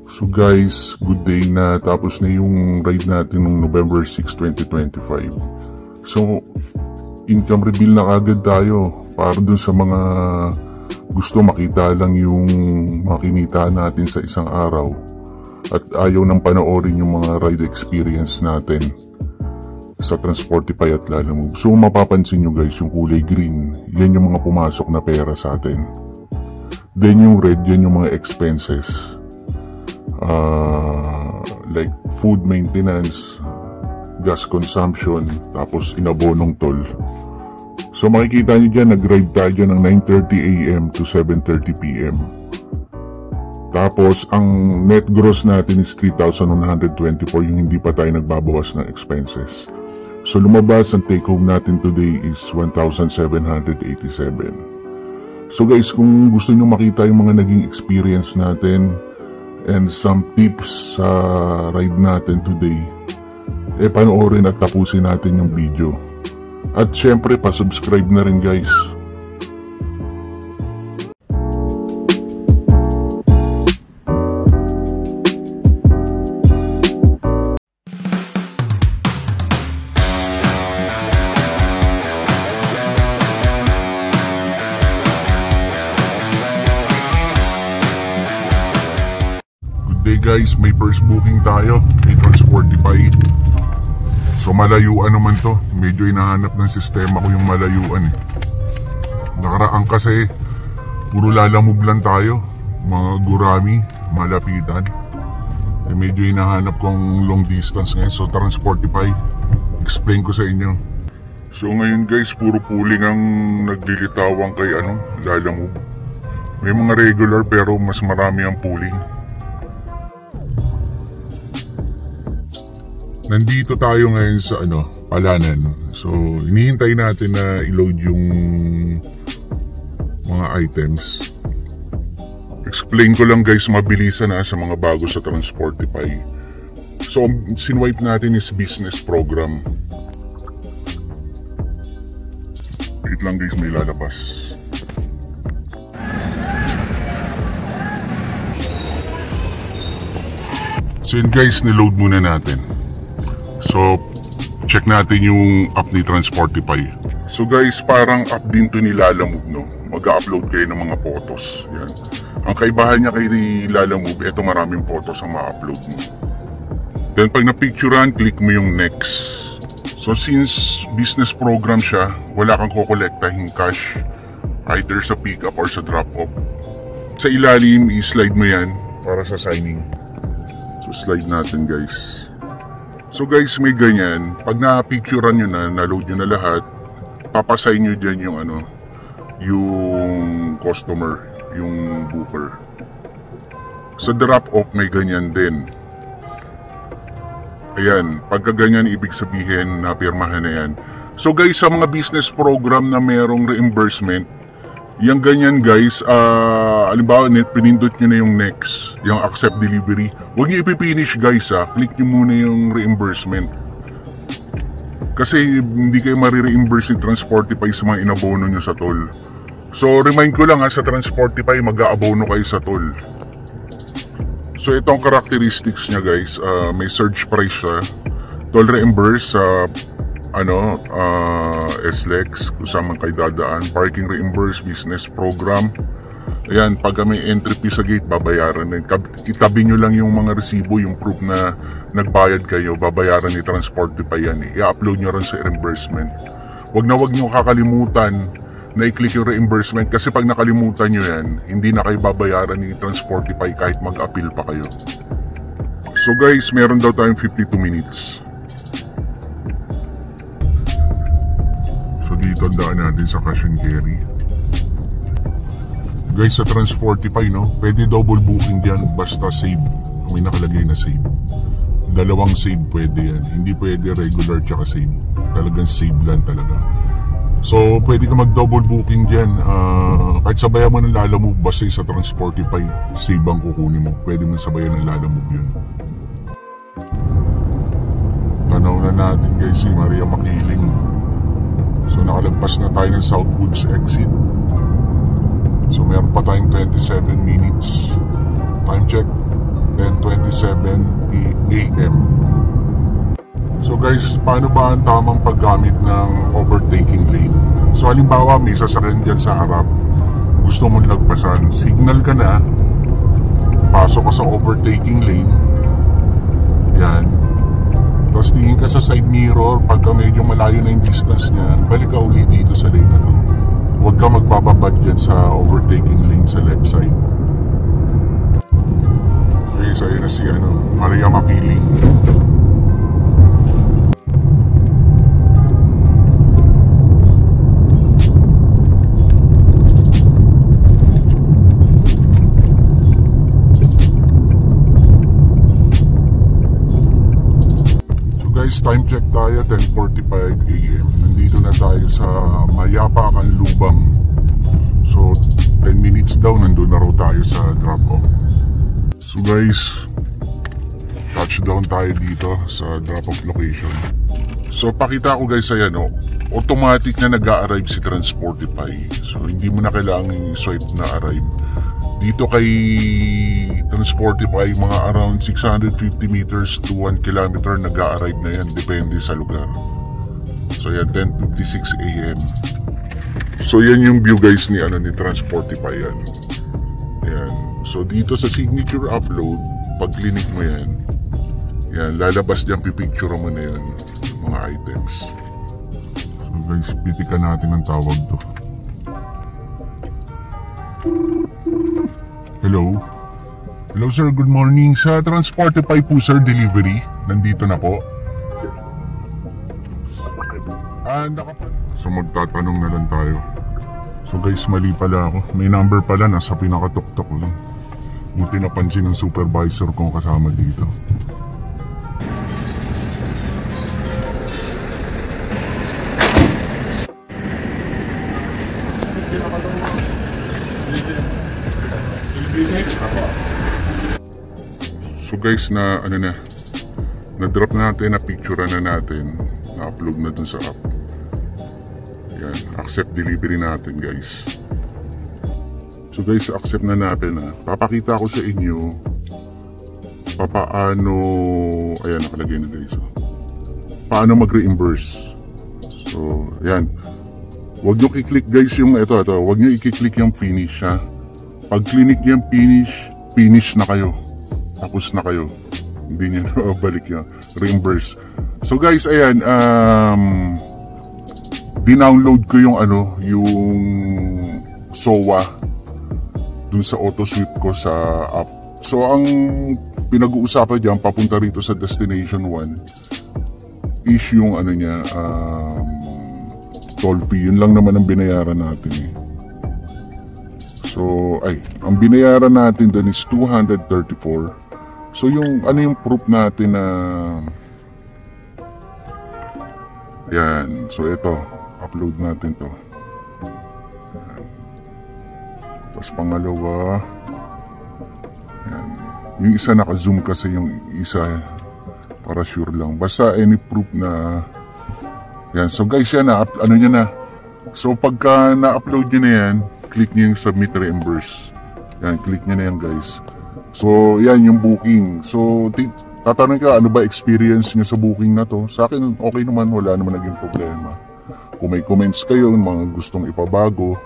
So guys, good day na, tapos na yung ride natin noong November 6, 2025. So, income reveal na agad tayo para dun sa mga gusto makita lang yung makinita natin sa isang araw at ayaw nang panoorin yung mga ride experience natin sa Transportify at Lalamove. So mapapansin nyo guys, yung kulay green, yan yung mga pumasok na pera sa atin. Then yung red, yan yung mga expenses. Like food maintenance, gas consumption, tapos inabonong toll. So makikita nyo dyan, nag-ride tayo dyan ng 9:30 AM to 7:30 PM. Tapos ang net gross natin is 3,124, yung hindi pa tayo nagbabawas ng expenses. So lumabas, ang take home natin today is 1,787. So guys, kung gusto nyo makita yung mga naging experience natin and some tips sa ride natin today, panoorin at tapusin natin yung video. At syempre, pa-subscribe na rin guys. Good day guys, may first booking tayo kay Transportify. So malayuan naman to, medyo hinahanap ng sistema ko yung malayuan eh. Nakaraan kasi puro Lalamove lang tayo, mga gurami, malapitan. Medyo hinahanap kong long distance ngayon, so Transportify, explain ko sa inyo. So ngayon guys, puro pooling ang naglilitawang kay Lalamove. May mga regular pero mas marami ang pooling. Nandito tayo ngayon sa Palanan. So hinihintay natin na i-load yung mga items. Explain ko lang guys, mabilisan na sa mga bago sa Transportify. So sinwipe natin is business program. Wait lang guys, may lalabas. So yun guys, niload muna natin. So, check natin yung app ni Transportify. So guys, parang app din to ni Lalamove, no? Mag-upload kayo ng mga photos. Yan. Ang kaibahan niya kay Lalamove, eto maraming photos ang ma-upload mo. Then pag na-picturean, click mo yung next. So since business program siya, wala kang kukolektahin cash either sa pick-up or sa drop-off. Sa ilalim, i-slide mo yan para sa signing. So slide natin guys. So guys, may ganyan. Pag na-picturean nyo na, na-load nyo na lahat, papasay nyo dyan yung yung customer, yung booker. Sa drop-off may ganyan din. Ayan, pagka ganyan, ibig sabihin napirmahan na yan. So guys, sa mga business program na merong reimbursement, yung ganyan guys, halimbawa pinindot nyo na yung next, yung accept delivery. Huwag nyo ipipinish guys click nyo muna yung reimbursement. Kasi hindi kayo marireimburse yung Transportify sa mga inabono nyo sa toll. So remind ko lang sa Transportify, mag-aabono kayo sa toll. So itong characteristics nya guys, may surge price siya, toll reimburse sa SLEX kung saan man kayo dadaan, parking reimburse, business program. Ayan, pag may entry fee sa gate, babayaran din. Itabi nyo lang yung mga resibo, yung proof na nagbayad kayo, babayaran ni Transportify yan. I-upload nyo rin sa reimbursement. Wag nyo kakalimutan na i-click yung reimbursement kasi pag nakalimutan nyo yan, hindi na kayo babayaran ni Transportify kahit mag-appeal pa kayo. So guys, meron daw tayong 52 minutes. Dito daan natin sa cash and carry. Guys, sa Transportify, pwede double booking diyan basta save. May nakalagay na save. Dalawang save pwede yan. Hindi pwede regular tsaka save. Talagang save lang talaga. So pwede ka mag double booking diyan. Kahit sabayan mo ng Lalamove, basta sa Transportify, save ang kukunin mo. Pwede mo sabayan ng Lalamove yun. Tanaw na natin guys si Maria Makiling. So nakalagpas na tayo ng Southwoods exit. So meron pa tayong 27 minutes. Time check 10:27 AM. So guys, paano ba ang tamang paggamit ng overtaking lane? So halimbawa may sasakyan dyan sa harap, gusto mong lagpasan, signal ka na, pasok ka sa overtaking lane, yan, tapos tingin ka sa side mirror, pagka medyo malayo na yung distance niya, balik ka uli dito sa lane na to. Huwag ka magbababad dyan sa overtaking lane sa left side. Okay, so yun na si Maria Makiling. Time check tayo, 10:45 AM. Nandito na tayo sa Mayapakan, Lubang. So 10 minutes daw, nandun na raw tayo sa drop-off. So guys, touchdown tayo dito sa drop-off location. So pakita ko guys, ayan automatic na nag-a-arrive si Transportify. So hindi mo na kailangan i-swipe na arrive. Dito kay Transportify, mga around 650 meters to 1 kilometer nag-a-arrive na yan, depende sa lugar. So yan, 10:56 AM. So yan yung view guys ni Transportify yan. Yan. So dito sa signature upload, pag clinic mo yan, lalabas dyan, pipicture mo na yan, mga items. So guys, pitikan natin ang tawag to. Hello? Hello sir, good morning. Sa Transportify po sir, delivery. Nandito na po. So magtatanong na lang tayo. So guys, mali pala ako. May number pala, nasa pinakatuktok lang. Buti napansin ng supervisor kong kasama dito. So guys, na-drop natin, na-picture na natin, na-upload na dun sa app. Yan, accept delivery natin guys. So guys, accept na natin Papakita ko sa inyo paano, ayan, nakalagay na guys. Paano mag-reimburse. So, yan. Huwag nyo i-click guys yung ito. Huwag nyo i-click yung finish ha. Pag clinic nyo yung finish na kayo. Tapos na kayo. Hindi nyo balik yung reimburse. So guys, ayan, dinownload ko yung yung SOA dun sa auto-sweep ko sa app. So ang pinag-uusapan diyan papunta rito sa destination 1 is yung toll fee. Yun lang naman ang binayaran natin So ang binayaran natin dun is 234. So yung yung proof natin na yan. So ito, upload natin to. Yan. Tapos pangalawa, yan. Yung isa naka-zoom kasi, yung isa para sure lang. Basta any proof na yan. So guys, yan nyo na. So pagka na-upload nyo na yan, click nyo yung submit reimburse. Yan, click nyo na yan guys. So, yan yung booking. So, tatanong ka, ano ba experience nyo sa booking na to? Sa akin, okay naman, wala naman naging problema. Kung may comments kayo, mga gustong ipabago,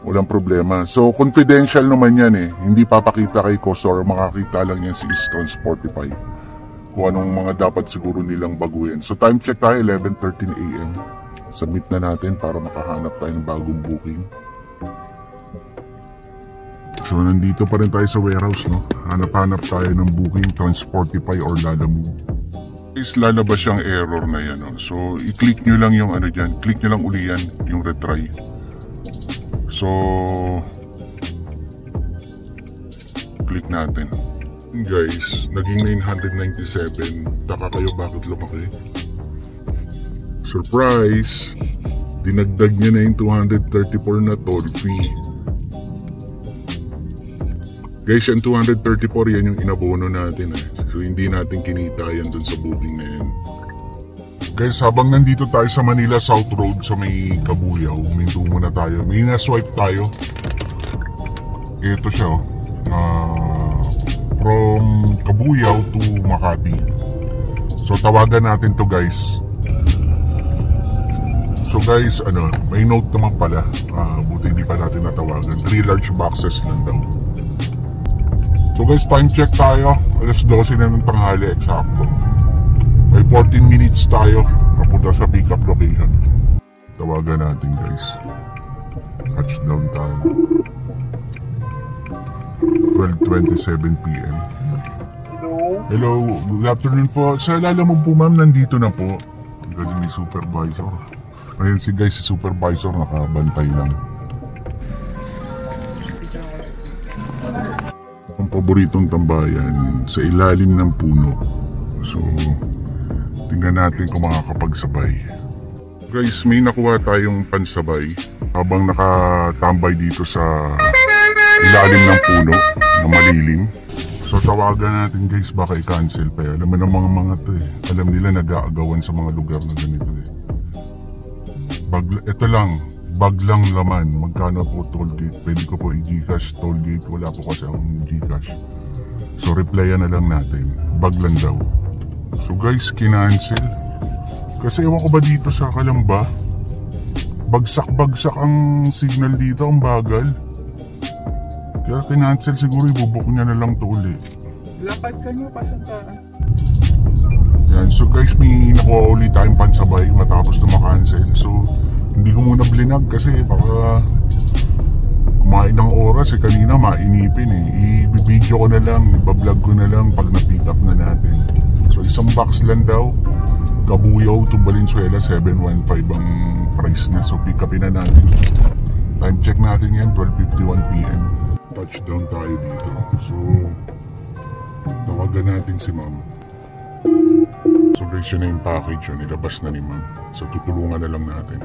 walang problema. So, confidential naman yan Hindi papakita kay customer, makakita lang yan si Transportify. Kung anong mga dapat siguro nilang baguhin. So, time check tayo, 11:13 AM. Submit na natin para makahanap tayo ng bagong booking. So nandito pa rin tayo sa warehouse Hanap-hanap tayo ng booking, Transportify or Lalamove. Is lalabas yung error na yan So i-click nyo lang yung dyan. Click nyo lang uli yan, yung retry. So click natin. Guys, naging 997. Taka kayo bakit lumaki? Surprise! Dinagdag niya na yung 234 na toll fee. Guys, yung 234 yan yung inabono natin So hindi natin kinita yan dun sa booking na yan. Guys, habang nandito tayo sa Manila South Road sa may Kabuyaw, huminto muna tayo. May na-swipe tayo. Ito siya from Kabuyaw to Makati. So tawagan natin to guys. So guys, may note naman pala. Buti hindi pa natin natawagan. 3 large boxes lang daw. So guys, time check tayo. Alas 12 na ng tanghali, eksakto. May 14 minutes tayo papunta sa pick-up location. Tawagan natin guys. Touchdown tayo. 12:27 PM. Hello, good afternoon po. Sa Lalamove po ma'am, nandito na po. Ang galing ni supervisor. Ayan si guys, si supervisor nakabantay lang. Ang paboritong tambayan sa ilalim ng puno. So, tingnan natin kung makakapagsabay. Guys, may nakuha tayong pansabay habang nakatambay dito sa ilalim ng puno na malilim. So tawagan natin guys, baka i-cancel pa. Alam mo ng mga to eh. Alam nila nag-aagawan sa mga lugar na ganito eh. Ito lang, bag lang laman. Magkano po toll gate? Pwede ko po i-Gcash toll gate. Wala po kasi akong Gcash. So replyan na lang natin. Bag lang daw. So guys, kinancel. Kasi ewan ko ba dito sa Kalamba, bagsak-bagsak ang signal dito, ang bagal. Kaya kinancel siguro, ibubuk niya na lang to uli. Lapad ka nyo, pasantaan. Yan, so guys, may nakuha ulit tayong pansabay matapos na makancel. So, hindi ko muna blinag kasi baka kumain ng oras eh. Kanina mainipin eh. I-video ko na lang, ibablog ko na lang pag na-pick up na natin. So, isang box lang daw. Kabuyaw to Valenzuela, 715 ang price na. So, pick upin na natin. Time check natin yan, 12:51 PM. Touchdown tayo dito. So, tawagan natin si ma'am. So guys, yun na yung package yun. Nilabas na ni ma'am. So tutulungan na lang natin.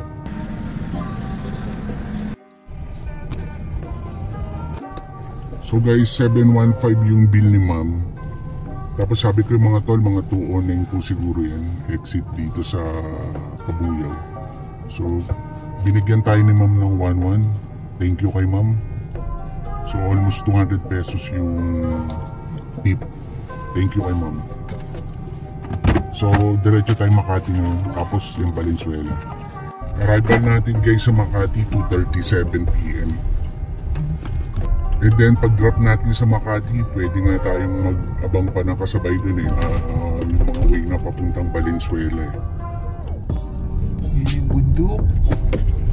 So guys, 715 yung bill ni ma'am. Tapos sabi ko yung mga tol, mga 209 po siguro yan. Exit dito sa Kabuyaw. So, binigyan tayo ni ma'am ng 11. Thank you kay ma'am. So almost 200 pesos yung tip. Thank you kay ma'am. So diretso tayo Makati ngayon. Tapos yung Valenzuela. Arrival natin guys sa Makati 2:37 PM. And then pag drop natin sa Makati, pwede nga tayong mag-abang pa ng kasabay dun eh. Yung mga way na papuntang Valenzuela eh. Yun yung bundok.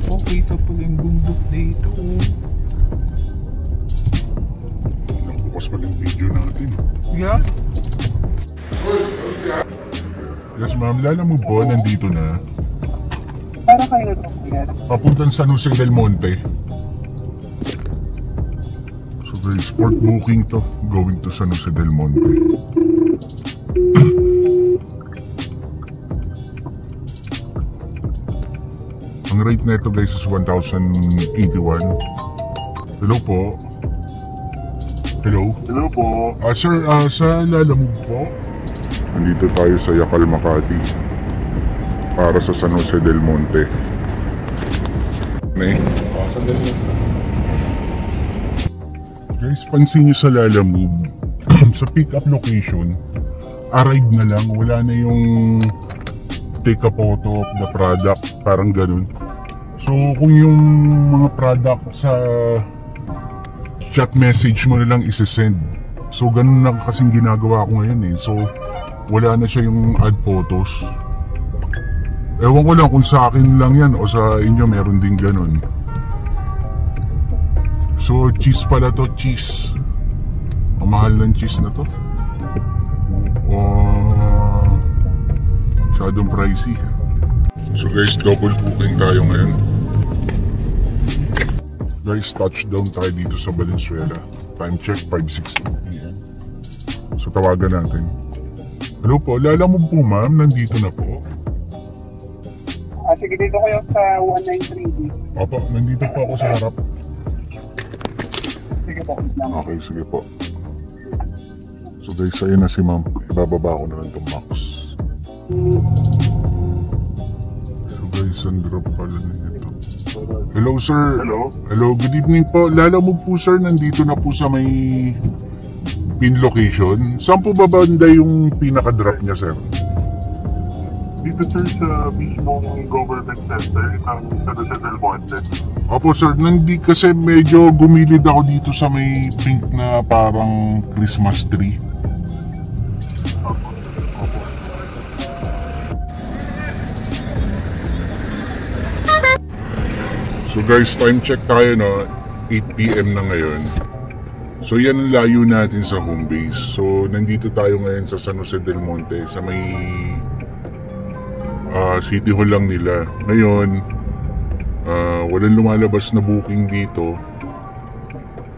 Okay, tapos yung bundok dito. Bukas pa yung video natin. Yeah? Yes ma'am, Lalamove po, nandito na. Para kayo na yan. Papuntang San Jose del Monte. So guys, sport booking to. Going to San Jose del Monte. Ang rate na ito guys is 1,081. Hello po. Hello? Hello po. Sir, sa Lalamove po. Nandito tayo sa Yakal, Makati. Para sa San Jose del Monte. Guys, pansin nyo sa Lalamove. Sa pick-up location, arrive na lang. Wala na yung take a photo of the product. Parang ganun. So, kung yung mga product sa chat message mo na lang isesend. So ganun na kasing ginagawa ko ngayon eh. So wala na siya yung add photos. Ewan ko lang kung sa akin lang yan o sa inyo meron din ganun. So cheese pala to, cheese. Ang mahal ng cheese na to. Masyadong pricey. So guys, double booking tayo ngayon. Guys, touchdown tayo dito sa Valenzuela. Time check, 5:16 PM. So tawagan natin. Hello po, Lalamove po ma'am, nandito na po. Sige, dito kayo sa 193B. Opo, nandito po ako sa harap. Sige po. Okay, sige po. So guys, ayun na si ma'am. Ibababa ko na lang itong box. So guys, ang drop pala nito. Hello sir. Hello. Hello, good evening po. Lalamove po sir, nandito na po sa may pin location. Saan po ba banda yung pinaka-drop niya, sir? Dito sir sa mismong government center ng San Jose del Monte. Opo sir, nandi kasi medyo gumilid ako dito sa may pink na parang Christmas tree. Opo. Opo. So guys, time check tayo no, 8 PM na ngayon. So yan ang layo natin sa home base. So nandito tayo ngayon sa San Jose del Monte, sa may City Hall lang nila. Ngayon, walang lumalabas na booking dito.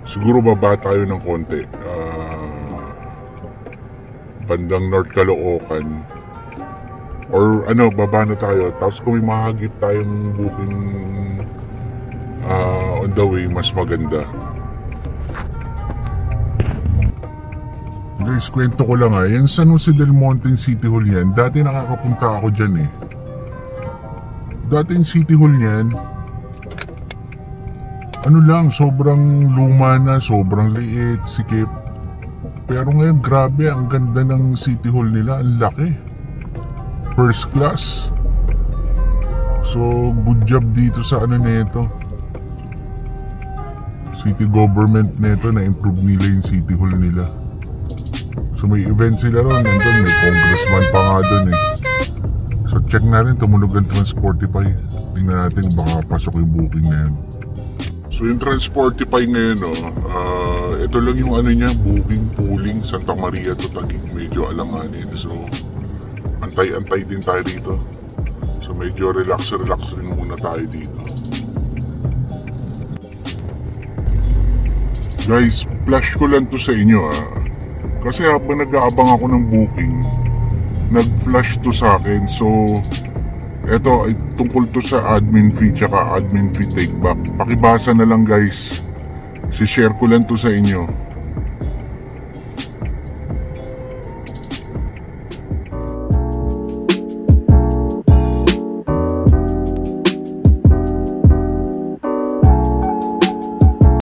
Siguro baba tayo ng konti. Bandang North Caloocan. Or ano, baba na tayo. Tapos kung may mahagip tayong booking on the way, mas maganda. Guys, kwento ko lang yan San Jose del Monte City Hall yan. Dati nakakapunta ako dyan eh. Dati yung City Hall yan, ano lang, sobrang luma na, sobrang liit, sikip. Pero ngayon, grabe, ang ganda ng City Hall nila, ang laki. First class. So, good job dito sa ano nito. City government nito, na-improve nila yung City Hall nila. So, may event sila ron, nandun, may congressman pa nga dun eh. So, check natin, tumunog ang Transportify. Tingnan natin, baka pasok yung booking na yan. So yung Transportify ngayon, ito lang yung ano niya, booking, pooling, Santa Maria to Taguig, medyo alanganin. So, antay-antay din tayo dito. So medyo relax rin muna tayo dito. Guys, flash ko lang to sa inyo kasi habang nag-aabang ako ng booking, nag-flash to sa akin. So, eto ay tungkol to sa admin fee tsaka admin fee take back. Pakibasa na lang guys. Si-share ko lang to sa inyo.